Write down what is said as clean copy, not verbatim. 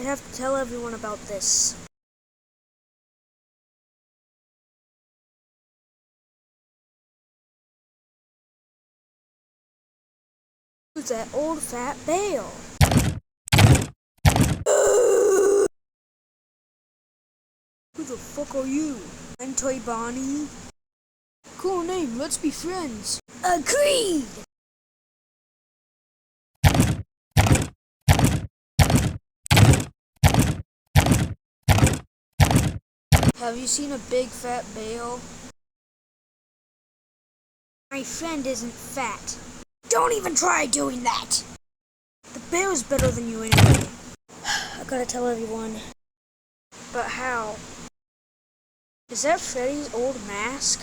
have to tell everyone about this. Who's that old fat Bale? Who the fuck are you? I'm Toy Bonnie. Cool name, let's be friends. Agreed! Have you seen a big fat Bale? My friend isn't fat. Don't even try doing that! The Bale's better than you anyway. I gotta tell everyone. But how? Is that Freddy's old mask?